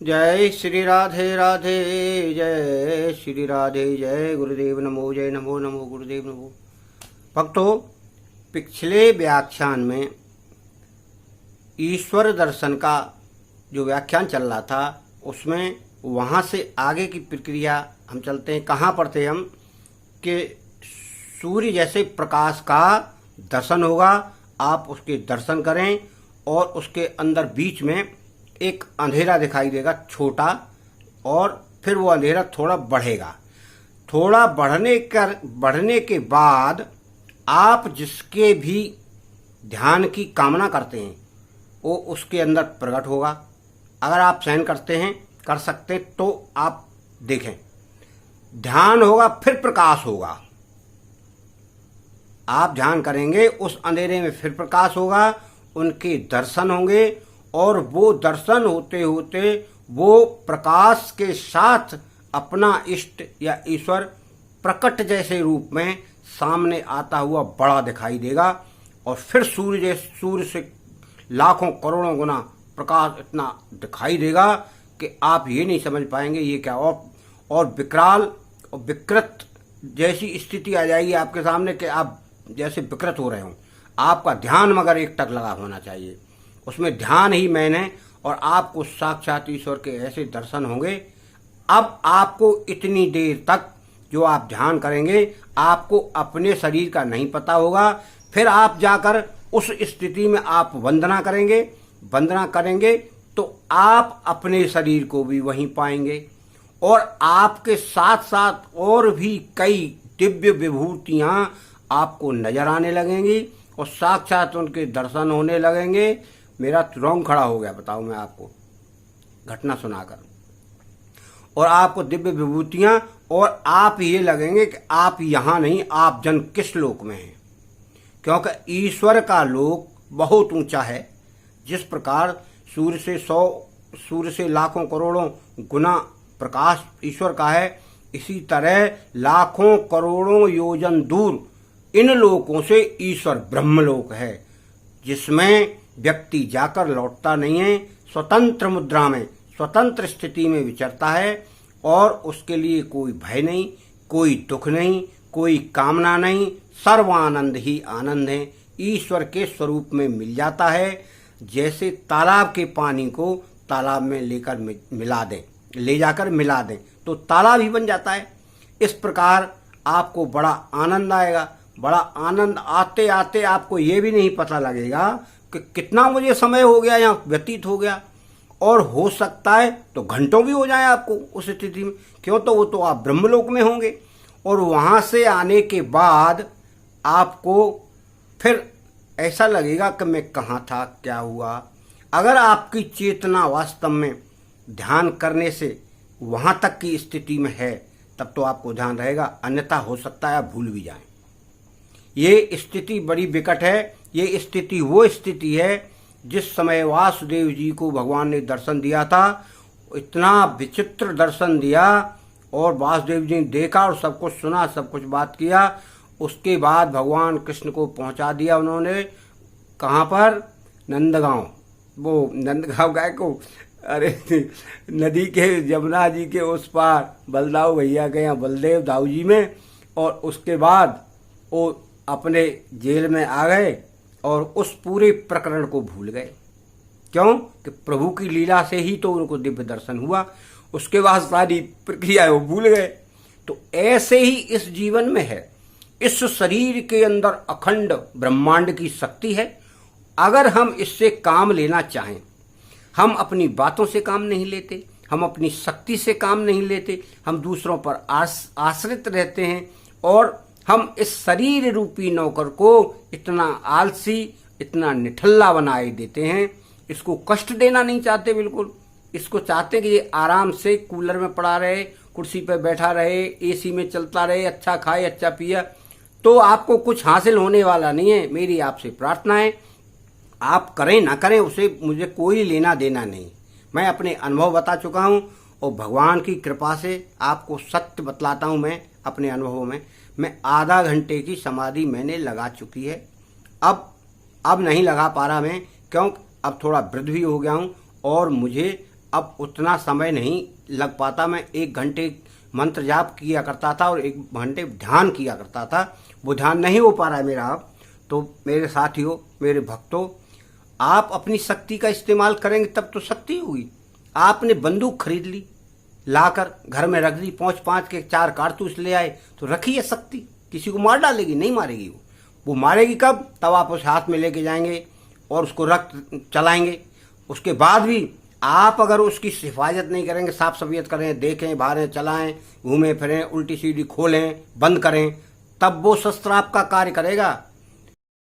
जय श्री राधे राधे, जय श्री राधे, जय गुरुदेव नमो, जय नमो नमो गुरुदेव नमो। भक्तों, पिछले व्याख्यान में ईश्वर दर्शन का जो व्याख्यान चल रहा था उसमें वहाँ से आगे की प्रक्रिया हम चलते हैं। कहाँ पर थे हम कि सूर्य जैसे प्रकाश का दर्शन होगा, आप उसके दर्शन करें और उसके अंदर बीच में एक अंधेरा दिखाई देगा छोटा, और फिर वो अंधेरा थोड़ा बढ़ेगा। थोड़ा बढ़ने के बाद आप जिसके भी ध्यान की कामना करते हैं वो उसके अंदर प्रकट होगा। अगर आप सहन कर सकते तो आप देखें, ध्यान होगा फिर प्रकाश होगा। आप ध्यान करेंगे, उस अंधेरे में फिर प्रकाश होगा, उनके दर्शन होंगे, और वो दर्शन होते होते वो प्रकाश के साथ अपना इष्ट या ईश्वर प्रकट जैसे रूप में सामने आता हुआ बड़ा दिखाई देगा। और फिर सूर्य से लाखों करोड़ों गुना प्रकाश इतना दिखाई देगा कि आप ये नहीं समझ पाएंगे ये क्या। और विकराल और विकृत जैसी स्थिति आ जाएगी आपके सामने कि आप जैसे विकृत हो रहे हो। आपका ध्यान मगर एक टक लगा होना चाहिए, उसमें ध्यान ही मैन है, और आपको साक्षात ईश्वर के ऐसे दर्शन होंगे। अब आपको इतनी देर तक जो आप ध्यान करेंगे आपको अपने शरीर का नहीं पता होगा। फिर आप जाकर उस स्थिति में आप वंदना करेंगे तो आप अपने शरीर को भी वहीं पाएंगे, और आपके साथ साथ और भी कई दिव्य विभूतियां आपको नजर आने लगेंगी और साक्षात उनके दर्शन होने लगेंगे। मेरा रोंग खड़ा हो गया, बताऊं मैं आपको घटना सुनाकर। और आपको दिव्य विभूतियां, और आप ये लगेंगे कि आप यहाँ नहीं, आप जन किस लोक में हैं, क्योंकि ईश्वर का लोक बहुत ऊंचा है। जिस प्रकार सूर्य से लाखों करोड़ों गुना प्रकाश ईश्वर का है, इसी तरह लाखों करोड़ों योजन दूर इन लोकों से ईश्वर ब्रह्मलोक है, जिसमें व्यक्ति जाकर लौटता नहीं है, स्वतंत्र मुद्रा में स्वतंत्र स्थिति में विचरता है, और उसके लिए कोई भय नहीं, कोई दुख नहीं, कोई कामना नहीं, सर्वानंद ही आनंद है। ईश्वर के स्वरूप में मिल जाता है। जैसे तालाब के पानी को तालाब में ले जाकर मिला दें तो तालाब ही बन जाता है। इस प्रकार आपको बड़ा आनंद आएगा। बड़ा आनंद आते आते आपको ये भी नहीं पता लगेगा कि कितना मुझे समय हो गया यहाँ व्यतीत हो गया, और हो सकता है तो घंटों भी हो जाए आपको उस स्थिति में। क्यों? तो वो तो आप ब्रह्मलोक में होंगे, और वहां से आने के बाद आपको फिर ऐसा लगेगा कि मैं कहाँ था, क्या हुआ। अगर आपकी चेतना वास्तव में ध्यान करने से वहां तक की स्थिति में है तब तो आपको ध्यान रहेगा, अन्यथा हो सकता है आप भूल भी जाएं। ये स्थिति बड़ी विकट है। ये स्थिति वो स्थिति है जिस समय वासुदेव जी को भगवान ने दर्शन दिया था, इतना विचित्र दर्शन दिया, और वासुदेव जी ने देखा और सब कुछ सुना, सब कुछ बात किया। उसके बाद भगवान कृष्ण को पहुंचा दिया उन्होंने, कहाँ पर? नंदगांव। वो नंदगांव गाय को, अरे नदी के, यमुना जी के उस पार बलदाऊ भैया के यहाँ बलदेव दाऊ जी में, और उसके बाद वो अपने जेल में आ गए और उस पूरे प्रकरण को भूल गए। क्यों? कि प्रभु की लीला से ही तो उनको दिव्य दर्शन हुआ, उसके बाद सारी प्रक्रिया वो भूल गए। तो ऐसे ही इस जीवन में है। इस शरीर के अंदर अखंड ब्रह्मांड की शक्ति है। अगर हम इससे काम लेना चाहें, हम अपनी बातों से काम नहीं लेते, हम अपनी शक्ति से काम नहीं लेते, हम दूसरों पर आश्रित रहते हैं, और हम इस शरीर रूपी नौकर को इतना आलसी, इतना निठल्ला बनाए देते हैं। इसको कष्ट देना नहीं चाहते बिल्कुल। इसको चाहते कि ये आराम से कूलर में पड़ा रहे, कुर्सी पर बैठा रहे, एसी में चलता रहे, अच्छा खाए, अच्छा पिए। तो आपको कुछ हासिल होने वाला नहीं है। मेरी आपसे प्रार्थना है, आप करें ना करें उसे मुझे कोई लेना देना नहीं। मैं अपने अनुभव बता चुका हूँ, और भगवान की कृपा से आपको सत्य बतलाता हूँ। मैं अपने अनुभवों में आधा घंटे की समाधि मैंने लगा चुकी है। अब नहीं लगा पा रहा मैं, क्यों? अब थोड़ा वृद्ध भी हो गया हूँ, और मुझे अब उतना समय नहीं लग पाता। मैं 1 घंटे मंत्र जाप किया करता था और 1 घंटे ध्यान किया करता था, वो ध्यान नहीं हो पा रहा है मेरा अब। तो मेरे साथियों, मेरे भक्तों, आप अपनी शक्ति का इस्तेमाल करेंगे तब तो शक्ति होगी। आपने बंदूक खरीद ली, लाकर घर में रख दी, 5-5 के 4 कारतूस ले आए, तो रखी है शक्ति, किसी को मार डालेगी? नहीं मारेगी। वो मारेगी कब? तब आप उस हाथ में लेके जाएंगे और उसको रख चलाएंगे। उसके बाद भी आप अगर उसकी हिफाजत नहीं करेंगे, साफ सफाई करें, देखें, बाहर चलाएं, घूमें फिरें, उल्टी सीधी खोलें, बंद करें, तब वो शस्त्र आपका कार्य करेगा।